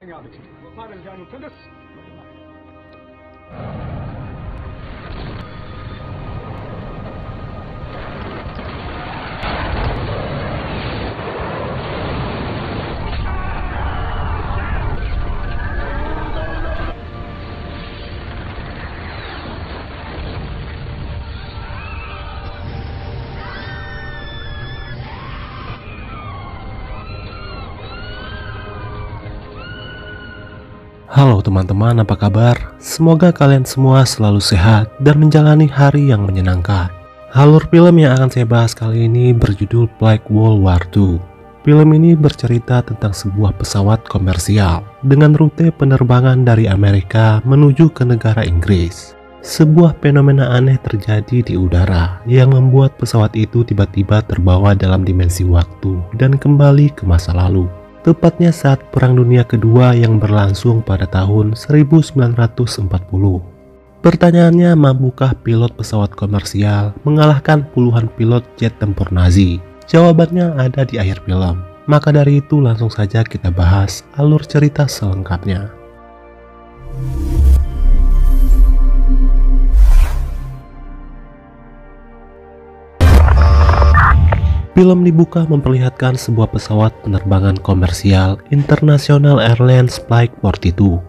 عادتي وقال رجال القدس. Halo teman-teman, apa kabar? Semoga kalian semua selalu sehat dan menjalani hari yang menyenangkan. Alur film yang akan saya bahas kali ini berjudul Black World War II. Film ini bercerita tentang sebuah pesawat komersial dengan rute penerbangan dari Amerika menuju ke negara Inggris. Sebuah fenomena aneh terjadi di udara yang membuat pesawat itu tiba-tiba terbawa dalam dimensi waktu dan kembali ke masa lalu. Tepatnya saat Perang Dunia Kedua yang berlangsung pada tahun 1940. Pertanyaannya, mampukah pilot pesawat komersial mengalahkan puluhan pilot jet tempur Nazi? Jawabannya ada di akhir film. Maka dari itu langsung saja kita bahas alur cerita selengkapnya. Film dibuka memperlihatkan sebuah pesawat penerbangan komersial International Airlines Flight 42.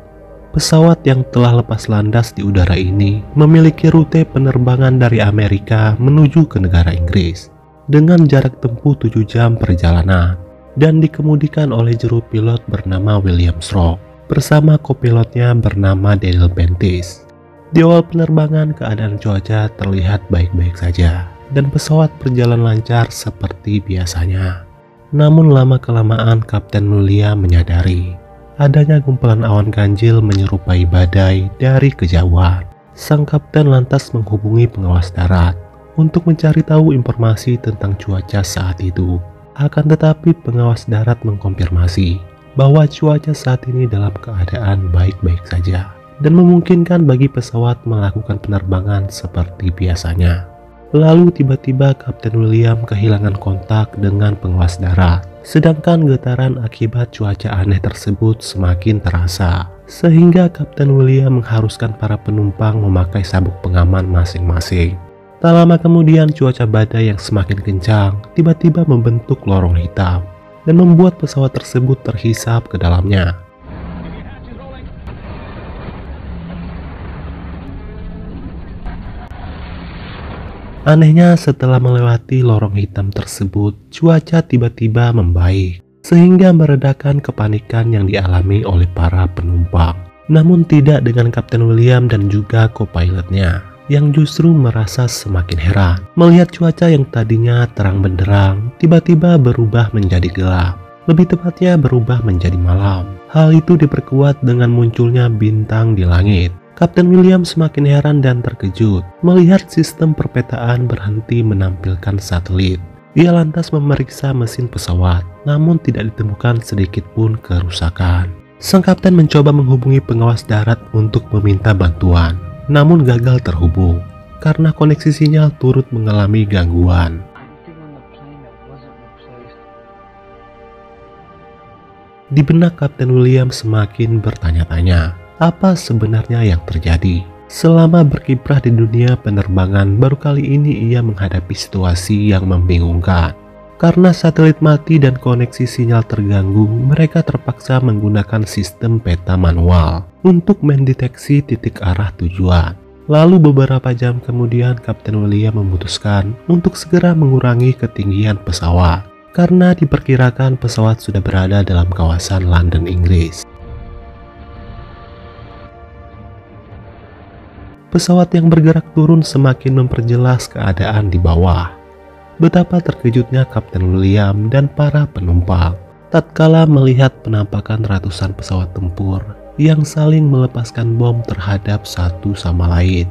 Pesawat yang telah lepas landas di udara ini memiliki rute penerbangan dari Amerika menuju ke negara Inggris dengan jarak tempuh 7 jam perjalanan dan dikemudikan oleh juru pilot bernama William Stroke bersama kopilotnya bernama Daniel Bentis. Di awal penerbangan keadaan cuaca terlihat baik-baik saja dan pesawat berjalan lancar seperti biasanya. Namun lama-kelamaan Kapten William menyadari adanya kumpulan awan ganjil menyerupai badai dari kejauhan. Sang kapten lantas menghubungi pengawas darat untuk mencari tahu informasi tentang cuaca saat itu. Akan tetapi pengawas darat mengkonfirmasi bahwa cuaca saat ini dalam keadaan baik-baik saja dan memungkinkan bagi pesawat melakukan penerbangan seperti biasanya. Lalu tiba-tiba Kapten William kehilangan kontak dengan pengawas darat. Sedangkan getaran akibat cuaca aneh tersebut semakin terasa, sehingga Kapten William mengharuskan para penumpang memakai sabuk pengaman masing-masing. Tak lama kemudian cuaca badai yang semakin kencang tiba-tiba membentuk lorong hitam dan membuat pesawat tersebut terhisap ke dalamnya. Anehnya, setelah melewati lorong hitam tersebut, cuaca tiba-tiba membaik, sehingga meredakan kepanikan yang dialami oleh para penumpang. Namun tidak dengan Kapten William dan juga co-pilotnya, yang justru merasa semakin heran melihat cuaca yang tadinya terang benderang tiba-tiba berubah menjadi gelap. Lebih tepatnya berubah menjadi malam. Hal itu diperkuat dengan munculnya bintang di langit. Kapten William semakin heran dan terkejut melihat sistem perpetaan berhenti menampilkan satelit. Ia lantas memeriksa mesin pesawat, namun tidak ditemukan sedikit pun kerusakan. Sang kapten mencoba menghubungi pengawas darat untuk meminta bantuan, namun gagal terhubung karena koneksi sinyal turut mengalami gangguan. Di benak Kapten William semakin bertanya-tanya, apa sebenarnya yang terjadi? Selama berkiprah di dunia penerbangan, baru kali ini ia menghadapi situasi yang membingungkan. Karena satelit mati dan koneksi sinyal terganggu, mereka terpaksa menggunakan sistem peta manual untuk mendeteksi titik arah tujuan. Lalu beberapa jam kemudian Kapten William memutuskan untuk segera mengurangi ketinggian pesawat karena diperkirakan pesawat sudah berada dalam kawasan London, Inggris. Pesawat yang bergerak turun semakin memperjelas keadaan di bawah. Betapa terkejutnya Kapten William dan para penumpang tatkala melihat penampakan ratusan pesawat tempur yang saling melepaskan bom terhadap satu sama lain.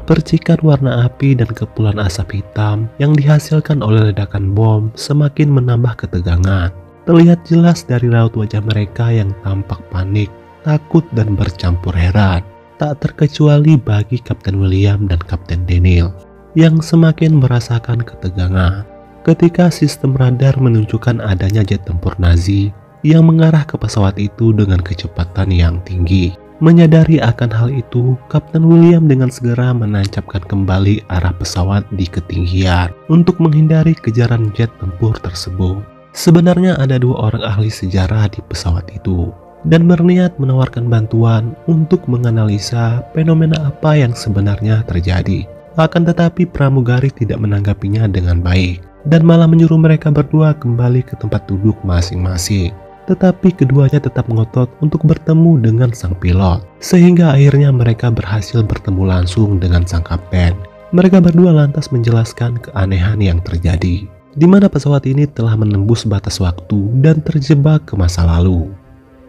Percikan warna api dan kepulan asap hitam yang dihasilkan oleh ledakan bom semakin menambah ketegangan. Terlihat jelas dari raut wajah mereka yang tampak panik, takut, dan bercampur heran. Tak terkecuali bagi Kapten William dan Kapten Daniel yang semakin merasakan ketegangan. ketika sistem radar menunjukkan adanya jet tempur Nazi yang mengarah ke pesawat itu dengan kecepatan yang tinggi. Menyadari akan hal itu, Kapten William dengan segera menancapkan kembali arah pesawat di ketinggian untuk menghindari kejaran jet tempur tersebut. Sebenarnya ada 2 orang ahli sejarah di pesawat itu dan berniat menawarkan bantuan untuk menganalisa fenomena apa yang sebenarnya terjadi. Akan tetapi pramugari tidak menanggapinya dengan baik dan malah menyuruh mereka berdua kembali ke tempat duduk masing-masing. Tetapi keduanya tetap ngotot untuk bertemu dengan sang pilot, sehingga akhirnya mereka berhasil bertemu langsung dengan sang kapten. Mereka berdua lantas menjelaskan keanehan yang terjadi, di mana pesawat ini telah menembus batas waktu dan terjebak ke masa lalu.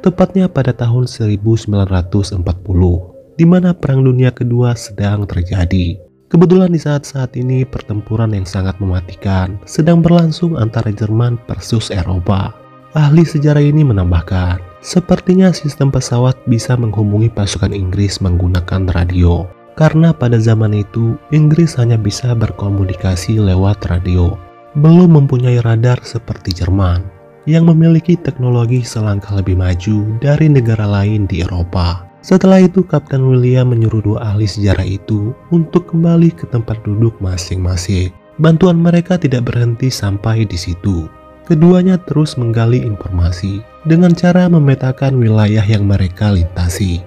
Tepatnya pada tahun 1940, di mana Perang Dunia Kedua sedang terjadi. Kebetulan di saat-saat ini pertempuran yang sangat mematikan sedang berlangsung antara Jerman versus Eropa. Ahli sejarah ini menambahkan, sepertinya sistem pesawat bisa menghubungi pasukan Inggris menggunakan radio. Karena pada zaman itu, Inggris hanya bisa berkomunikasi lewat radio. Belum mempunyai radar seperti Jerman, yang memiliki teknologi selangkah lebih maju dari negara lain di Eropa. Setelah itu, Kapten William menyuruh 2 ahli sejarah itu untuk kembali ke tempat duduk masing-masing. Bantuan mereka tidak berhenti sampai di situ. Keduanya terus menggali informasi dengan cara memetakan wilayah yang mereka lintasi.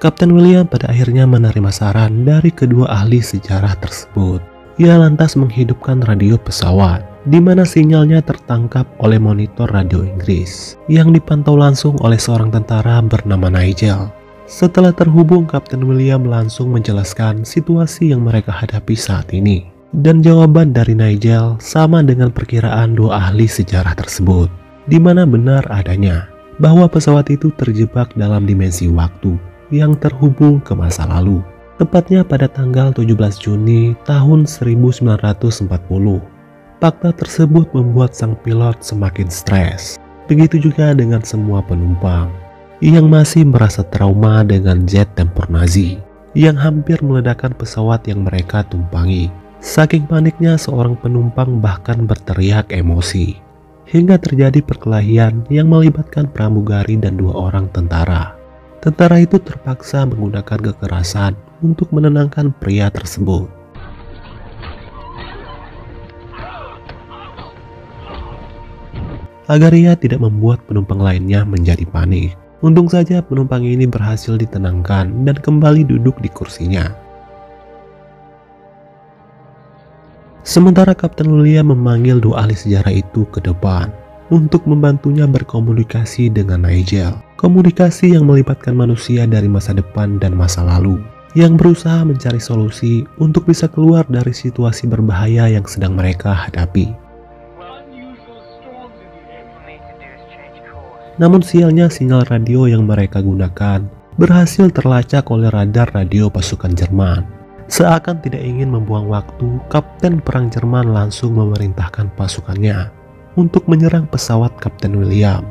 Kapten William pada akhirnya menerima saran dari kedua ahli sejarah tersebut. Ia lantas menghidupkan radio pesawat, di mana sinyalnya tertangkap oleh monitor radio Inggris yang dipantau langsung oleh seorang tentara bernama Nigel. Setelah terhubung, Kapten William langsung menjelaskan situasi yang mereka hadapi saat ini. Dan jawaban dari Nigel sama dengan perkiraan 2 ahli sejarah tersebut, di mana benar adanya bahwa pesawat itu terjebak dalam dimensi waktu yang terhubung ke masa lalu. Tepatnya pada tanggal 17 Juni tahun 1940. Fakta tersebut membuat sang pilot semakin stres. Begitu juga dengan semua penumpang yang masih merasa trauma dengan jet tempur Nazi yang hampir meledakkan pesawat yang mereka tumpangi. Saking paniknya, seorang penumpang bahkan berteriak emosi hingga terjadi perkelahian yang melibatkan pramugari dan 2 orang tentara. Tentara itu terpaksa menggunakan kekerasan untuk menenangkan pria tersebut. Agar ia tidak membuat penumpang lainnya menjadi panik. Untung saja penumpang ini berhasil ditenangkan dan kembali duduk di kursinya. Sementara Kapten William memanggil 2 ahli sejarah itu ke depan untuk membantunya berkomunikasi dengan Nigel. Komunikasi yang melibatkan manusia dari masa depan dan masa lalu yang berusaha mencari solusi untuk bisa keluar dari situasi berbahaya yang sedang mereka hadapi. Namun sialnya, sinyal radio yang mereka gunakan berhasil terlacak oleh radar radio pasukan Jerman. Seakan tidak ingin membuang waktu, Kapten Perang Jerman langsung memerintahkan pasukannya untuk menyerang pesawat Kapten William.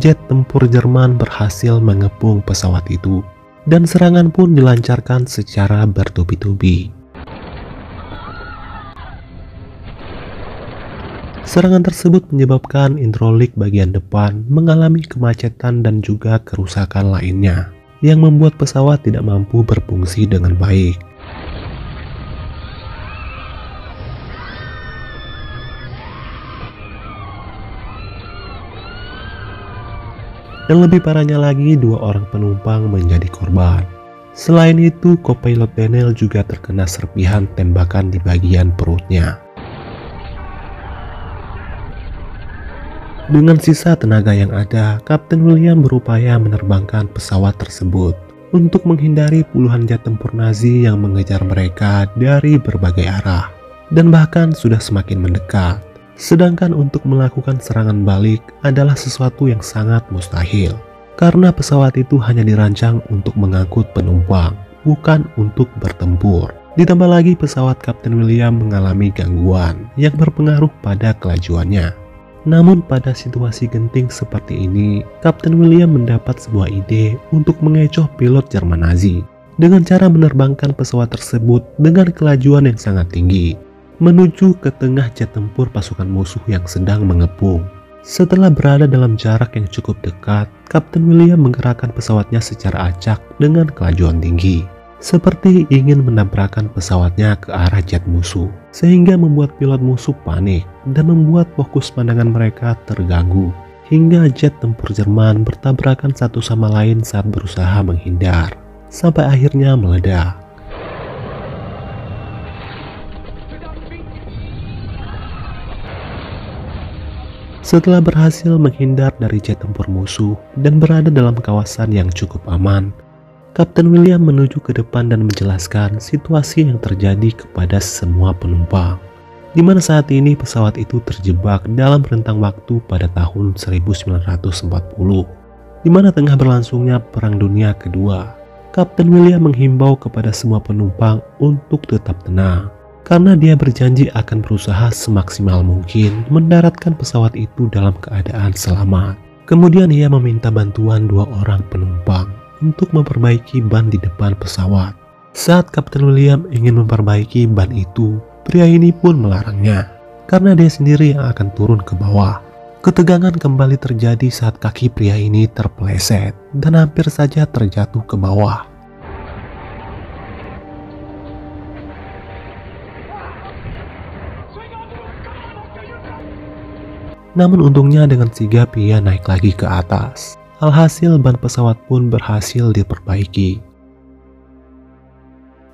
Jet tempur Jerman berhasil mengepung pesawat itu, dan serangan pun dilancarkan secara bertubi-tubi. Serangan tersebut menyebabkan hidrolik bagian depan mengalami kemacetan dan juga kerusakan lainnya yang membuat pesawat tidak mampu berfungsi dengan baik. Dan lebih parahnya lagi, 2 orang penumpang menjadi korban. Selain itu, co-pilot Daniel juga terkena serpihan tembakan di bagian perutnya. Dengan sisa tenaga yang ada, Kapten William berupaya menerbangkan pesawat tersebut untuk menghindari puluhan jet tempur Nazi yang mengejar mereka dari berbagai arah dan bahkan sudah semakin mendekat. Sedangkan untuk melakukan serangan balik adalah sesuatu yang sangat mustahil, karena pesawat itu hanya dirancang untuk mengangkut penumpang, bukan untuk bertempur. Ditambah lagi pesawat Kapten William mengalami gangguan yang berpengaruh pada kelajuannya. Namun pada situasi genting seperti ini, Kapten William mendapat sebuah ide untuk mengecoh pilot Jerman Nazi, dengan cara menerbangkan pesawat tersebut dengan kelajuan yang sangat tinggi menuju ke tengah jet tempur pasukan musuh yang sedang mengepung. Setelah berada dalam jarak yang cukup dekat, Kapten William menggerakkan pesawatnya secara acak dengan kelajuan tinggi, seperti ingin menabrakkan pesawatnya ke arah jet musuh, sehingga membuat pilot musuh panik dan membuat fokus pandangan mereka terganggu, hingga jet tempur Jerman bertabrakan satu sama lain saat berusaha menghindar, sampai akhirnya meledak. Setelah berhasil menghindar dari jet tempur musuh dan berada dalam kawasan yang cukup aman, Kapten William menuju ke depan dan menjelaskan situasi yang terjadi kepada semua penumpang, di mana saat ini pesawat itu terjebak dalam rentang waktu pada tahun 1940, di mana tengah berlangsungnya Perang Dunia Kedua. Kapten William menghimbau kepada semua penumpang untuk tetap tenang, karena dia berjanji akan berusaha semaksimal mungkin mendaratkan pesawat itu dalam keadaan selamat. Kemudian ia meminta bantuan 2 orang penumpang untuk memperbaiki ban di depan pesawat. Saat Kapten William ingin memperbaiki ban itu, pria ini pun melarangnya, karena dia sendiri yang akan turun ke bawah. Ketegangan kembali terjadi saat kaki pria ini terpeleset dan hampir saja terjatuh ke bawah. Namun untungnya dengan sigap ia naik lagi ke atas. Alhasil ban pesawat pun berhasil diperbaiki.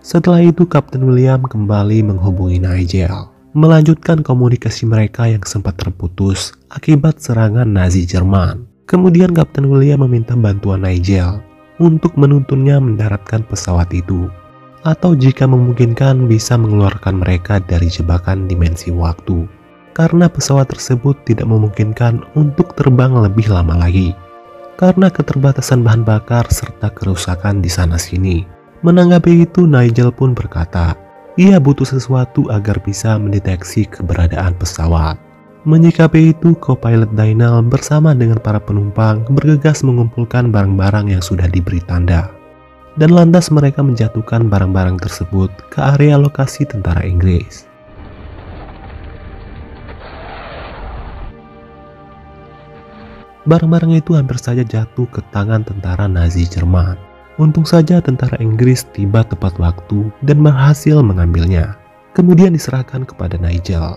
Setelah itu Kapten William kembali menghubungi Nigel, melanjutkan komunikasi mereka yang sempat terputus akibat serangan Nazi Jerman. Kemudian Kapten William meminta bantuan Nigel untuk menuntunnya mendaratkan pesawat itu, atau jika memungkinkan bisa mengeluarkan mereka dari jebakan dimensi waktu, karena pesawat tersebut tidak memungkinkan untuk terbang lebih lama lagi karena keterbatasan bahan bakar serta kerusakan di sana-sini. Menanggapi itu, Nigel pun berkata, ia butuh sesuatu agar bisa mendeteksi keberadaan pesawat. Menyikapi itu, co-pilot Dynal bersama dengan para penumpang bergegas mengumpulkan barang-barang yang sudah diberi tanda, dan lantas mereka menjatuhkan barang-barang tersebut ke area lokasi tentara Inggris. Barang-barang itu hampir saja jatuh ke tangan tentara Nazi Jerman. Untung saja tentara Inggris tiba tepat waktu dan berhasil mengambilnya, kemudian diserahkan kepada Nigel.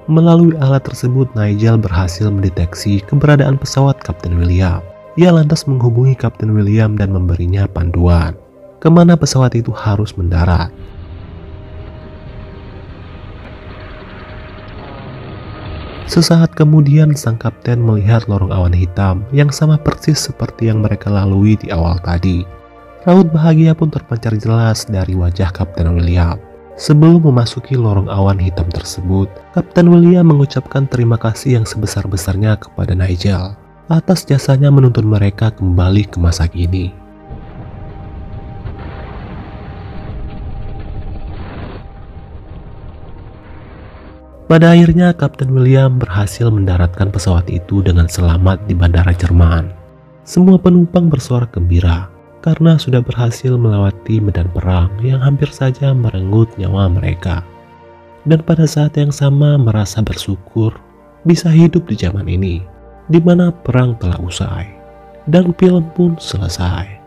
Melalui alat tersebut, Nigel berhasil mendeteksi keberadaan pesawat Kapten William. Ia lantas menghubungi Kapten William dan memberinya panduan kemana pesawat itu harus mendarat. Sesaat kemudian sang kapten melihat lorong awan hitam yang sama persis seperti yang mereka lalui di awal tadi. Raut bahagia pun terpancar jelas dari wajah Kapten William. Sebelum memasuki lorong awan hitam tersebut, Kapten William mengucapkan terima kasih yang sebesar-besarnya kepada Nigel atas jasanya menuntun mereka kembali ke masa kini. Pada akhirnya Kapten William berhasil mendaratkan pesawat itu dengan selamat di bandara Jerman. Semua penumpang bersorak gembira karena sudah berhasil melewati medan perang yang hampir saja merenggut nyawa mereka. Dan pada saat yang sama merasa bersyukur bisa hidup di zaman ini, di mana perang telah usai dan film pun selesai.